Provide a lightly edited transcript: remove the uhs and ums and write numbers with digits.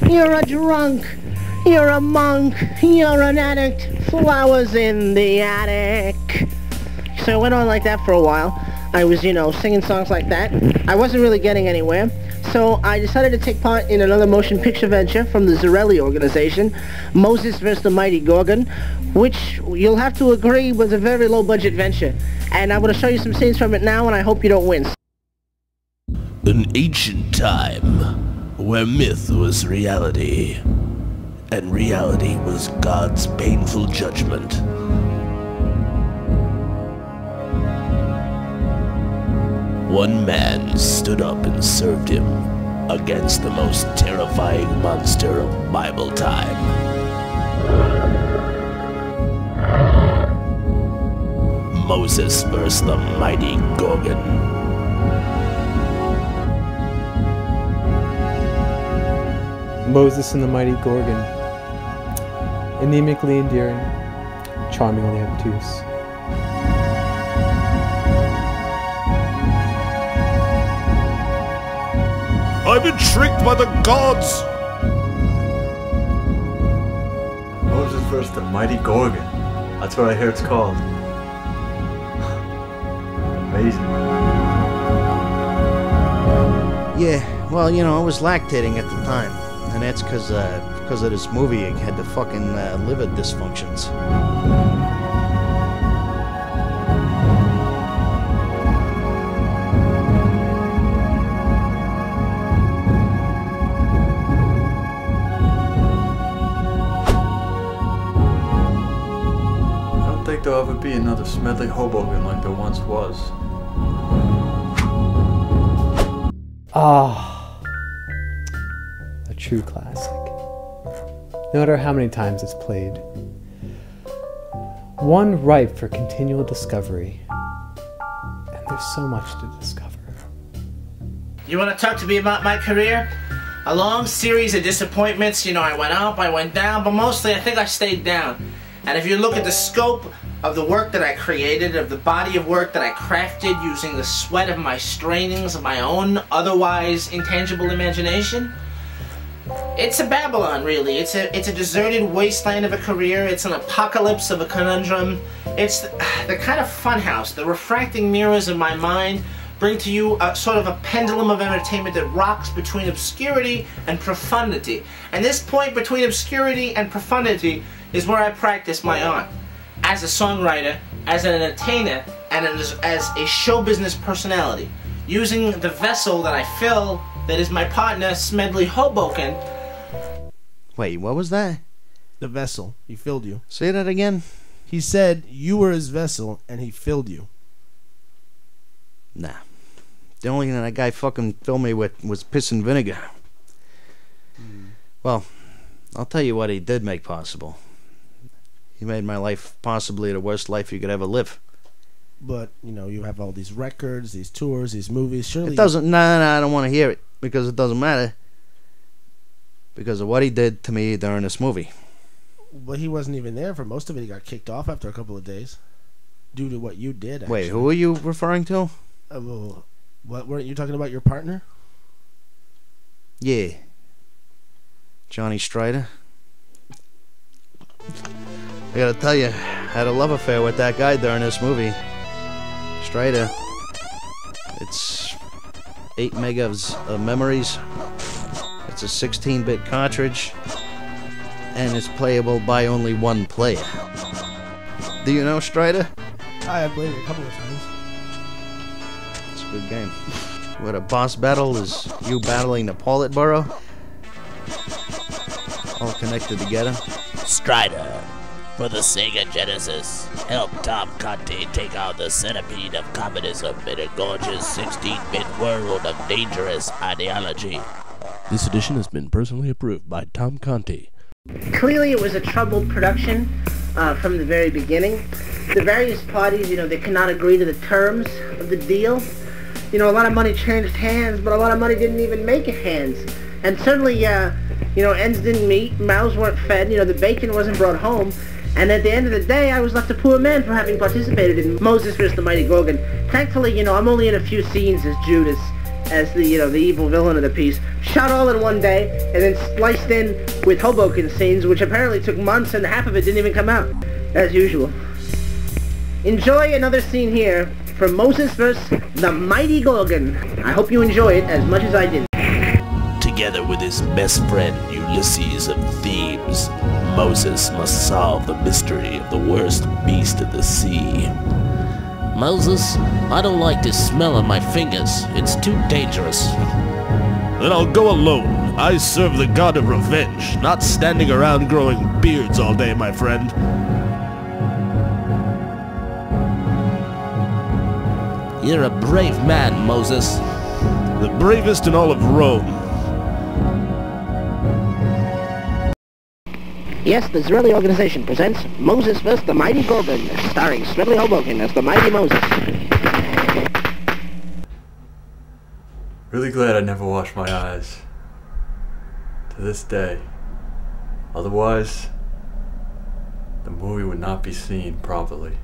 You're a drunk. You're a monk. You're an addict. Flowers in the attic. So it went on like that for a while. I was, singing songs like that. I wasn't really getting anywhere. So I decided to take part in another motion picture venture from the Zarelli organization, Moses vs. the Mighty Gorgon, which you'll have to agree was a very low-budget venture. And I'm going to show you some scenes from it now, and I hope you don't wince. An ancient time where myth was reality, and reality was God's painful judgment. One man stood up and served him against the most terrifying monster of Bible time. Moses vs. the Mighty Gorgon. Moses and the Mighty Gorgon. Anemically endearing, charmingly obtuse. I've been tricked by the gods! Moses vs. the Mighty Gorgon. That's what I hear it's called. Amazing. Yeah, well, I was lactating at the time. And that's because of this movie. I had the fucking liver dysfunctions. I don't think there'll ever be another Smedley Hoboken like there once was. Ah, a true classic. No matter how many times it's played. One ripe for continual discovery. And there's so much to discover. You want to talk to me about my career? A long series of disappointments. I went up, I went down, but mostly I think I stayed down. And if you look at the scope of the work that I created, of the body of work that I crafted using the sweat of my strainings, of my own otherwise intangible imagination, it's a Babylon, really. It's a deserted wasteland of a career. It's an apocalypse of a conundrum. It's the kind of funhouse. The refracting mirrors of my mind bring to you a sort of a pendulum of entertainment that rocks between obscurity and profundity. And this point between obscurity and profundity is where I practice my art. As a songwriter, as an entertainer, and as a show business personality, using the vessel that I fill, that is my partner, Smedley Hoboken. Wait, what was that? The vessel. He filled you. Say that again? He said you were his vessel, and he filled you. Nah. The only thing that guy fucking filled me with was piss and vinegar. Well, I'll tell you what he did make possible. He made my life possibly the worst life you could ever live. But, you have all these records, these tours, these movies. Surely it doesn't... Nah, I don't want to hear it. Because it doesn't matter. Because of what he did to me during this movie. But he wasn't even there for most of it. He got kicked off after a couple of days. Due to what you did, actually. Wait, who are you referring to? Well, what, weren't you talking about your partner? Yeah. Johnny Strider. I gotta tell you, I had a love affair with that guy during this movie. Strider. It's 8 megas of memories. It's a 16-bit cartridge. And it's playable by only one player. Do you know Strider? I have played it a couple of times. It's a good game. What a boss battle is you battling the Politburo. All connected together. Strider, for the Sega Genesis, help Tom Conti take out the centipede of communism in a gorgeous 16-bit world of dangerous ideology. This edition has been personally approved by Tom Conti. Clearly it was a troubled production from the very beginning. The various parties, they cannot agree to the terms of the deal. A lot of money changed hands, but a lot of money didn't even make hands. And certainly, ends didn't meet, mouths weren't fed, the bacon wasn't brought home. And at the end of the day, I was left a poor man for having participated in Moses vs. the Mighty Gorgon. Thankfully, I'm only in a few scenes as Judas, as the evil villain of the piece. shot all in one day, and then spliced in with Hoboken scenes, which apparently took months and half of it didn't even come out, as usual. Enjoy another scene here from Moses vs. the Mighty Gorgon. I hope you enjoy it as much as I did. Together with his best friend Ulysses of Thebes, Moses must solve the mystery of the worst beast of the sea. Moses, I don't like the smell on my fingers. It's too dangerous. Then I'll go alone. I serve the god of revenge, not standing around growing beards all day, my friend. You're a brave man, Moses. The bravest in all of Rome. Yes, the Israeli organization presents Moses vs. the Mighty Gorgon, starring Smedley Hoboken as the Mighty Moses. Really glad I never washed my eyes. To this day. Otherwise, the movie would not be seen properly.